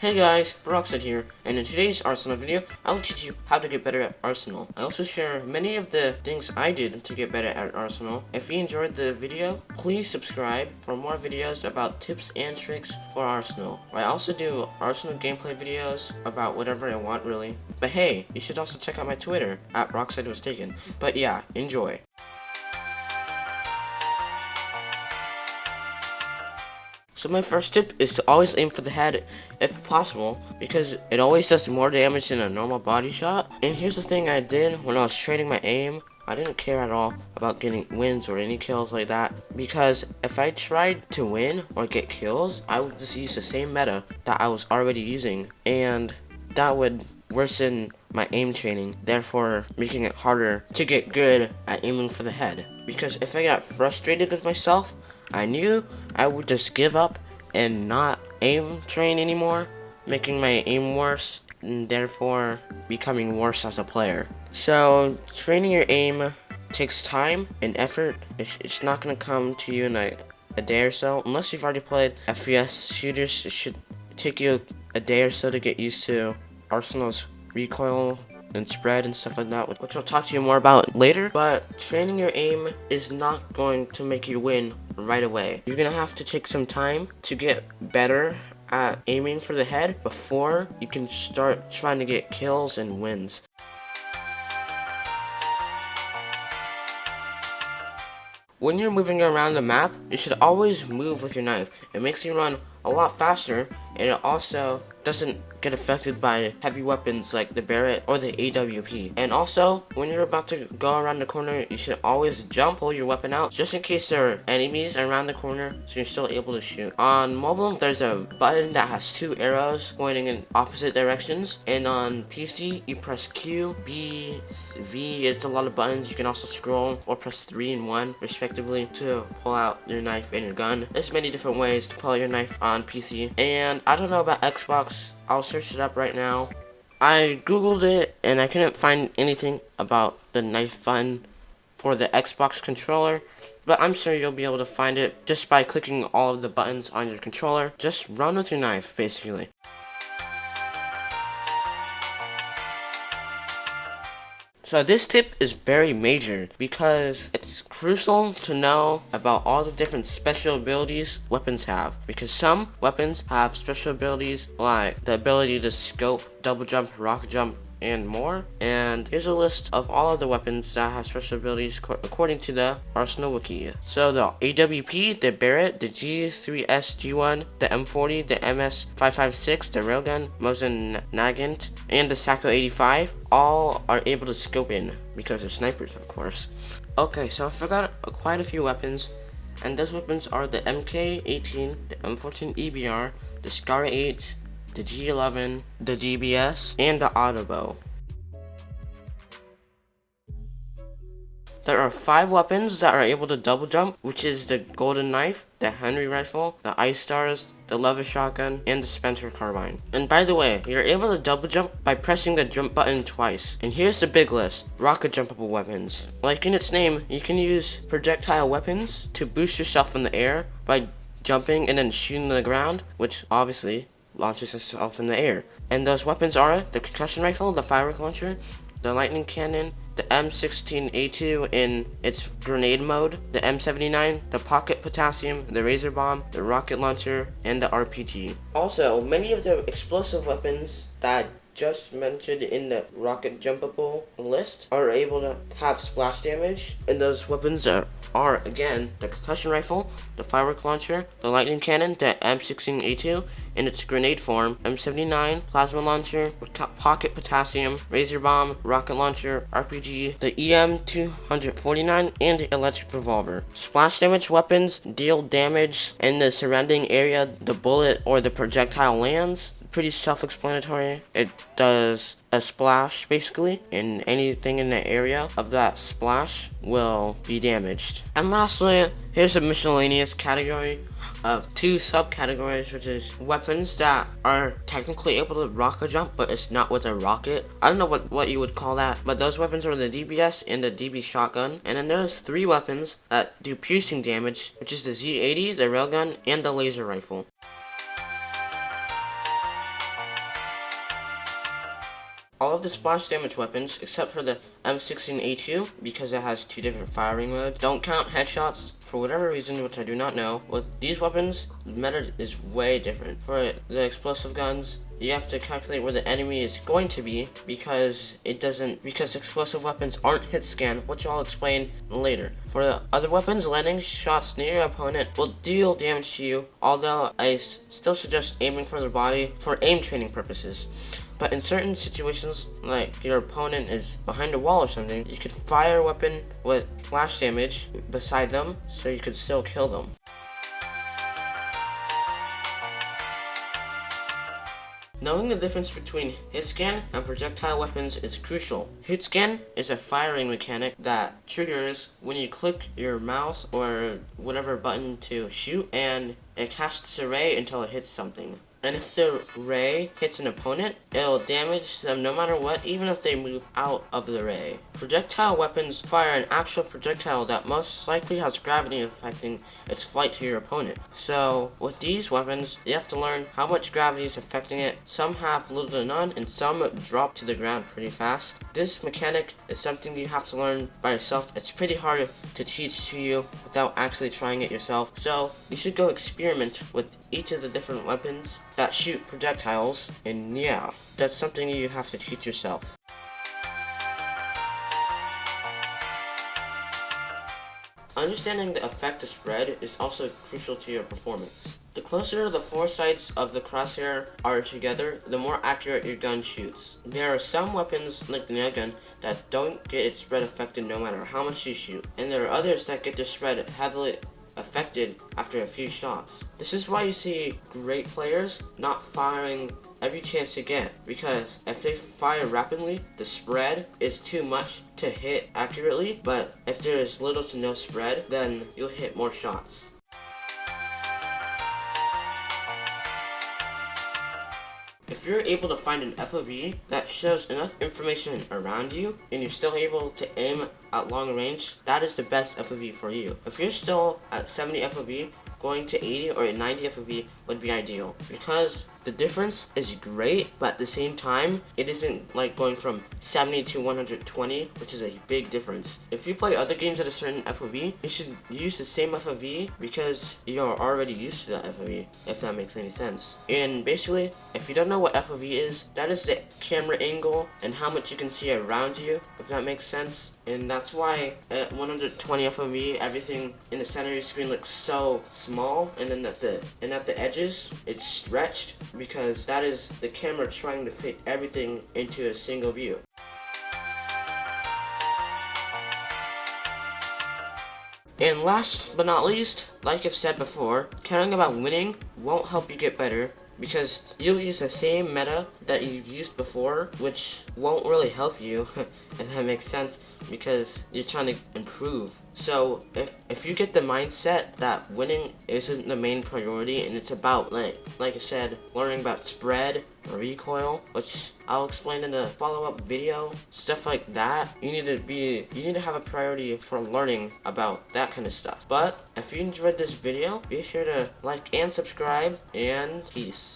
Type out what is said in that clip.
Hey guys, Broxide here, and in today's Arsenal video, I will teach you how to get better at Arsenal. I also share many of the things I did to get better at Arsenal. If you enjoyed the video, please subscribe for more videos about tips and tricks for Arsenal. I also do Arsenal gameplay videos about whatever I want really. But hey, you should also check out my Twitter, at Broxide was taken. But yeah, enjoy. So my first tip is to always aim for the head if possible, because it always does more damage than a normal body shot. And here's the thing I did when I was training my aim. I didn't care at all about getting wins or any kills like that, because if I tried to win or get kills, I would just use the same meta that I was already using, and that would worsen my aim training, therefore making it harder to get good at aiming for the head. Because if I got frustrated with myself, I knew I would just give up and not aim train anymore, making my aim worse and therefore becoming worse as a player. So training your aim takes time and effort. It's not going to come to you in a day or so. Unless you've already played FPS shooters, it should take you a day or so to get used to Arsenal's recoil and spread and stuff like that, which I'll talk to you more about later. But training your aim is not going to make you win right away. You're gonna have to take some time to get better at aiming for the head before you can start trying to get kills and wins. When you're moving around the map, you should always move with your knife. It makes you run a lot faster, and it also doesn't get affected by heavy weapons like the Barrett or the AWP. And also, when you're about to go around the corner, you should always jump, pull your weapon out, just in case there are enemies around the corner, so you're still able to shoot. On mobile, there's a button that has two arrows pointing in opposite directions, and on PC, you press Q, B, V. It's a lot of buttons. You can also scroll or press 3 and 1 respectively to pull out your knife and your gun. There's many different ways to pull out your knife on PC, and I don't know about Xbox. I'll search it up right now. I googled it and I couldn't find anything about the knife button for the Xbox controller, but I'm sure you'll be able to find it just by clicking all of the buttons on your controller. Just run with your knife, basically. So this tip is very major because it's crucial to know about all the different special abilities weapons have. Because some weapons have special abilities like the ability to scope, double jump, rocket jump, and more. And here's a list of all of the weapons that have special abilities according to the Arsenal wiki. So the AWP, the Barrett, the G3S G1, the M40, the MS556, the Railgun, Mosin Nagant, and the Sacco 85 all are able to scope in because they're snipers, of course. Okay, so I forgot quite a few weapons, and those weapons are the MK18, the M14 EBR, the Scar 8, the G11, the DBS, and the Autobow. There are 5 weapons that are able to double jump, which is the Golden Knife, the Henry Rifle, the Ice Stars, the Leather Shotgun, and the Spencer Carbine. And by the way, you're able to double jump by pressing the jump button twice. And here's the big list: rocket jumpable weapons. Like in its name, you can use projectile weapons to boost yourself in the air by jumping and then shooting the ground, which obviously launches itself in the air. And those weapons are the concussion rifle, the firework launcher, the lightning cannon, the M16A2 in its grenade mode, the M79, the pocket potassium, the razor bomb, the rocket launcher, and the RPG. Also, many of the explosive weapons that just mentioned in the rocket jumpable list are able to have splash damage, and those weapons are again the concussion rifle, the firework launcher, the lightning cannon, the M16A2 in its grenade form, M79, plasma launcher, pocket potassium, razor bomb, rocket launcher, RPG, the EM249, and the electric revolver. Splash damage weapons deal damage in the surrounding area the bullet or the projectile lands. Pretty self-explanatory. It does a splash basically, and anything in the area of that splash will be damaged. And lastly, here's a miscellaneous category of 2 subcategories, which is weapons that are technically able to rocket jump, but it's not with a rocket. I don't know what you would call that, but those weapons are the DBS and the DB shotgun. And then there's 3 weapons that do piercing damage, which is the Z80, the railgun, and the laser rifle. All of the splash damage weapons, except for the M16A2, because it has 2 different firing modes, don't count headshots for whatever reason, which I do not know. With these weapons, the meta is way different. For the explosive guns, you have to calculate where the enemy is going to be because explosive weapons aren't hit scan, which I'll explain later. For the other weapons, landing shots near your opponent will deal damage to you, although I still suggest aiming for their body for aim training purposes. But in certain situations, like your opponent is behind a wall or something, you could fire a weapon with flash damage beside them, so you could still kill them. Knowing the difference between hitscan and projectile weapons is crucial. Hitscan is a firing mechanic that triggers when you click your mouse or whatever button to shoot, and it casts a ray until it hits something. And if the ray hits an opponent, it'll damage them no matter what, even if they move out of the ray. Projectile weapons fire an actual projectile that most likely has gravity affecting its flight to your opponent. So with these weapons, you have to learn how much gravity is affecting it. Some have little to none, and some drop to the ground pretty fast. This mechanic is something you have to learn by yourself. It's pretty hard to teach to you without actually trying it yourself. So you should go experiment with each of the different weapons that shoot projectiles, and yeah, that's something you have to teach yourself. Understanding the effect of spread is also crucial to your performance. The closer the 4 sides of the crosshair are together, the more accurate your gun shoots. There are some weapons, like the nail gun, that don't get its spread affected no matter how much you shoot, and there are others that get their spread heavily affected after a few shots. This is why you see great players not firing every chance they get, because if they fire rapidly, the spread is too much to hit accurately, but if there is little to no spread, then you'll hit more shots. If you're able to find an FOV that shows enough information around you and you're still able to aim at long range, that is the best FOV for you. If you're still at 70 FOV, going to 80 or 90 FOV would be ideal, because the difference is great, but at the same time, it isn't like going from 70 to 120, which is a big difference. If you play other games at a certain FOV, you should use the same FOV because you're already used to that FOV, if that makes any sense. And basically, if you don't know what FOV is, that is the camera angle and how much you can see around you, if that makes sense. And that's why at 120 FOV, everything in the center of your screen looks so small, and then at the edges, it's stretched, because that is the camera trying to fit everything into a single view. And last but not least, like I've said before, caring about winning won't help you get better, because you'll use the same meta that you've used before, which won't really help you, if that makes sense, because you're trying to improve. So if you get the mindset that winning isn't the main priority, and it's about, like I said, learning about spread, recoil, which I'll explain in the follow-up video, stuff like that, you need to have a priority for learning about that kind of stuff. But if you enjoyed this video, be sure to like and subscribe, and peace.